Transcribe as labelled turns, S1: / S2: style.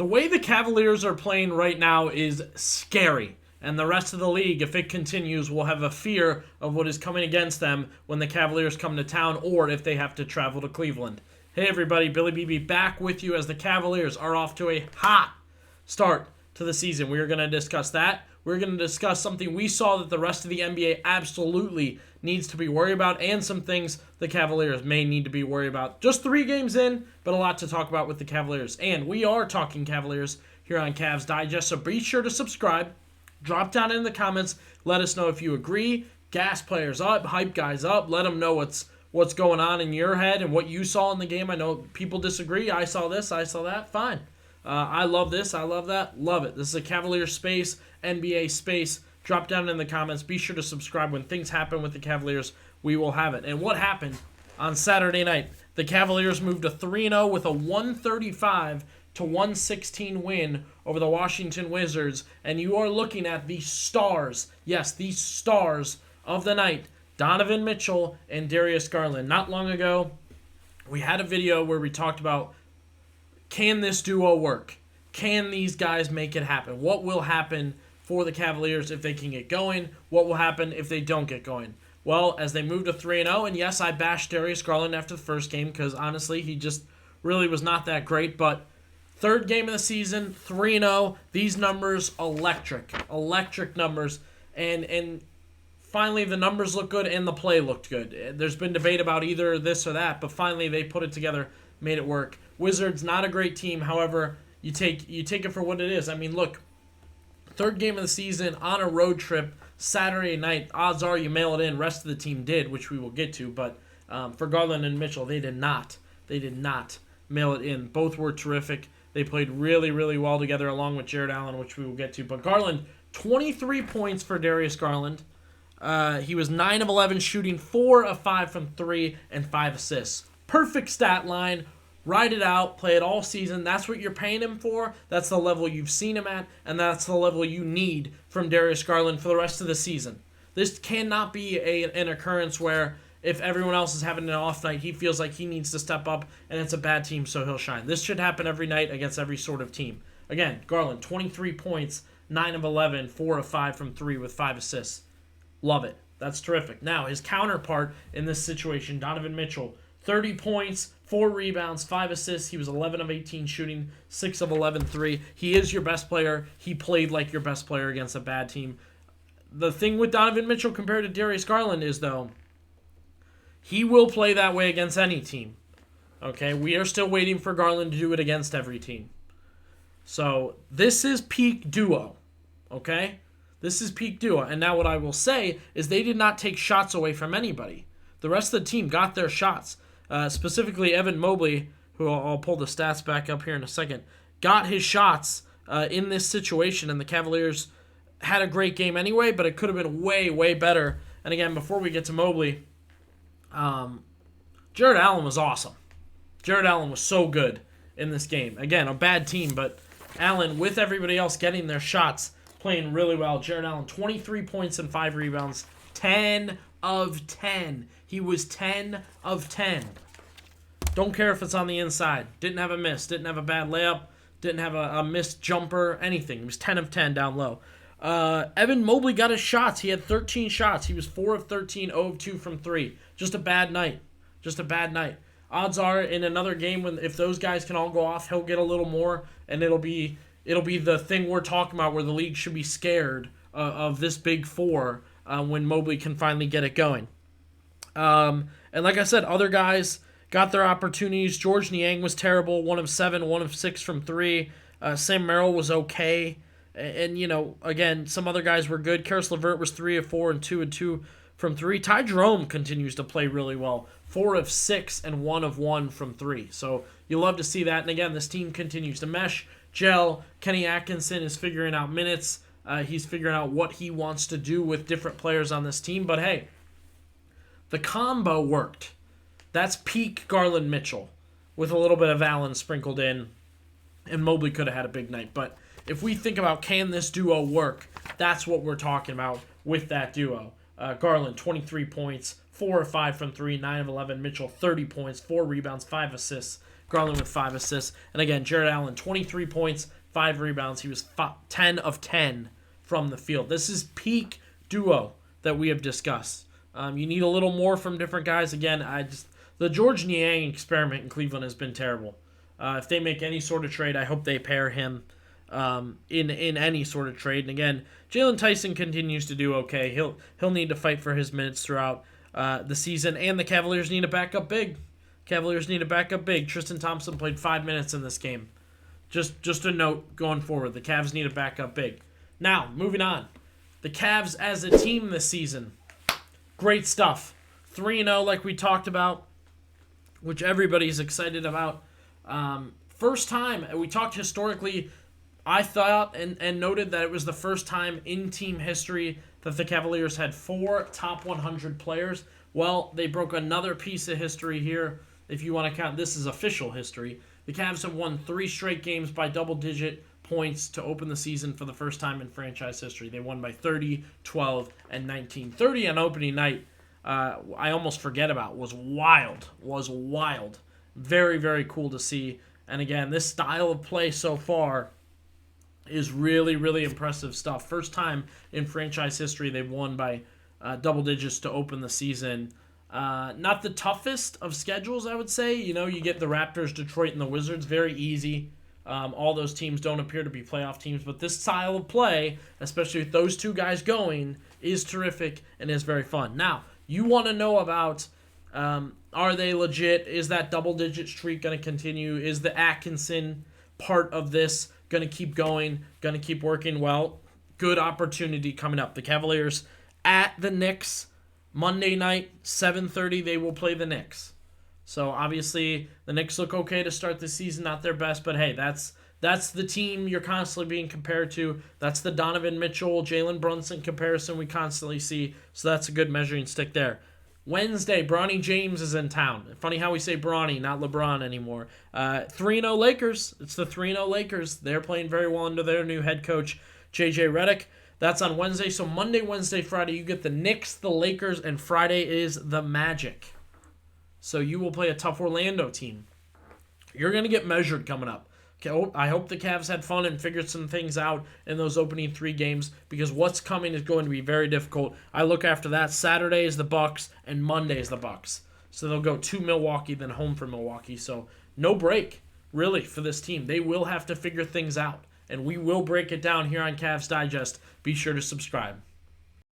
S1: The way the Cavaliers are playing right now is scary. And the rest of the league, if it continues, will have a fear of what is coming against them when the Cavaliers come to town or if they have to travel to Cleveland. Hey everybody, Billy BB back with you as the Cavaliers are off to a hot start to the season. We are going to discuss that. We're going to discuss something we saw that the rest of the NBA absolutely needs to be worried about and some things the Cavaliers may need to be worried about. Just 3 games in, but a lot to talk about with the Cavaliers. And we are talking Cavaliers here on Cavs Digest, so be sure to subscribe. Drop down in the comments. Let us know if you agree. Gas players up, hype guys up. Let them know what's going on in your head and what you saw in the game. I know people disagree. I saw this. I saw that. Fine. I love this. I love that. Love it. This is a Cavaliers space, NBA space. Drop down in the comments. Be sure to subscribe. When things happen with the Cavaliers, we will have it. And what happened on Saturday night? The Cavaliers moved to 3-0 with a 135-116 win over the Washington Wizards, and you are looking at the stars, yes, the stars of the night, Donovan Mitchell and Darius Garland. Not long ago, we had a video where we talked about, can this duo work? Can these guys make it happen? What will happen for the Cavaliers if they can get going? What will happen if they don't get going? Well, as they move to 3-0, and yes, I bashed Darius Garland after the first game because honestly, he just really was not that great, but third game of the season, 3-0. These numbers, electric numbers. And finally, the numbers look good and the play looked good. There's been debate about either this or that, but finally they put it together, made it work. Wizards, not a great team. However, you take it for what it is. I mean, look, third game of the season on a road trip, Saturday night. Odds are you mail it in. Rest of the team did, which we will get to. But for Garland and Mitchell, they did not. They did not mail it in. Both were terrific. They played really, really well together along with Jarrett Allen, which we will get to. But Garland, 23 points for Darius Garland. He was 9 of 11 shooting, 4 of 5 from 3, and 5 assists. Perfect stat line. Ride it out. Play it all season. That's what you're paying him for. That's the level you've seen him at, and that's the level you need from Darius Garland for the rest of the season. This cannot be an occurrence where if everyone else is having an off night, he feels like he needs to step up, and it's a bad team, so he'll shine. This should happen every night against every sort of team. Again, Garland, 23 points, 9 of 11, 4 of 5 from 3 with 5 assists. Love it. That's terrific. Now, his counterpart in this situation, Donovan Mitchell, 30 points, 4 rebounds, 5 assists. He was 11 of 18 shooting, 6 of 11 3. He is your best player. He played like your best player against a bad team. The thing with Donovan Mitchell compared to Darius Garland is, though, he will play that way against any team. Okay, we are still waiting for Garland to do it against every team. So this is peak duo. Okay, this is peak duo. And now what I will say is they did not take shots away from anybody. The rest of the team got their shots. Specifically, Evan Mobley, who I'll pull the stats back up here in a second, got his shots in this situation. And the Cavaliers had a great game anyway, but it could have been way, way better. And again, before we get to Mobley, Jarrett Allen was awesome. Jarrett Allen was so good in this game. Again, a bad team, but Allen, with everybody else getting their shots, playing really well. Jarrett Allen, 23 points and 5 rebounds, 10 of 10. He was 10 of 10. Don't care if it's on the inside. Didn't have a miss. Didn't have a bad layup. Didn't have a missed jumper. Anything. He was 10 of 10 down low. Evan Mobley got his shots. He had 13 shots. He was 4 of 13, 0 of 2 from 3. Just a bad night. Just a bad night. Odds are in another game, if those guys can all go off, he'll get a little more, and it'll be the thing we're talking about where the league should be scared of this big four when Mobley can finally get it going. And like I said, other guys got their opportunities. George Niang was terrible, 1 of 7, 1 of 6 from 3. Sam Merrill was okay. And, again, some other guys were good. Karis LeVert was 3 of 4 and 2 of 2 from 3. Ty Jerome continues to play really well. 4 of 6 and 1 of 1 from 3. So you love to see that. And again, this team continues to mesh, gel. Kenny Atkinson is figuring out minutes. He's figuring out what he wants to do with different players on this team. But hey, the combo worked. That's peak Garland Mitchell with a little bit of Allen sprinkled in. And Mobley could have had a big night. But if we think about can this duo work, that's what we're talking about with that duo. Garland, 23 points, 4 of 5 from 3, 9 of 11. Mitchell, 30 points, 4 rebounds, 5 assists. Garland with 5 assists. And again, Jarrett Allen, 23 points, 5 rebounds. He was 10 of 10 from the field. This is peak duo that we have discussed. You need a little more from different guys. Again, the George Niang experiment in Cleveland has been terrible. If they make any sort of trade, I hope they pair him in any sort of trade. And again, Jalen Tyson continues to do okay. He'll need to fight for his minutes throughout the season, and the Cavaliers need a backup big. Tristan Thompson played 5 minutes in this game. Just a note going forward. The Cavs need a backup big. Now, moving on. The Cavs as a team this season. Great stuff. 3-0 like we talked about, which everybody's excited about. First time, we talked historically, I thought and noted that it was the first time in team history that the Cavaliers had 4 top 100 players. Well, they broke another piece of history here. If you want to count, this is official history. The Cavs have won 3 straight games by double-digit points to open the season for the first time in franchise history. They won by 30, 12, and 19. 30 on opening night, I almost forget about, was wild. Very, very cool to see. And again, this style of play so far is really, really impressive stuff. First time in franchise history they've won by double digits to open the season. Not the toughest of schedules, I would say. You know, you get the Raptors, Detroit, and the Wizards. Very easy. All those teams don't appear to be playoff teams, but this style of play, especially with those 2 guys going, is terrific and is very fun. Now, you want to know about, are they legit? Is that double-digit streak going to continue? Is the Atkinson part of this going to keep going, going to keep working? Well, good opportunity coming up. The Cavaliers at the Knicks, Monday night, 7:30, they will play the Knicks. So, obviously, the Knicks look okay to start the season, not their best, but hey, that's the team you're constantly being compared to. That's the Donovan Mitchell, Jalen Brunson comparison we constantly see, so that's a good measuring stick there. Wednesday, Bronny James is in town. Funny how we say Bronny, not LeBron anymore. 3-0 Lakers. It's the 3-0 Lakers. They're playing very well under their new head coach, J.J. Redick. That's on Wednesday. So Monday, Wednesday, Friday, you get the Knicks, the Lakers, and Friday is the Magic. So you will play a tough Orlando team. You're going to get measured coming up. I hope the Cavs had fun and figured some things out in those opening 3 games, because what's coming is going to be very difficult. I look after that. Saturday is the Bucks and Monday is the Bucks. So they'll go to Milwaukee, then home for Milwaukee. So no break, really, for this team. They will have to figure things out, and we will break it down here on Cavs Digest. Be sure to subscribe.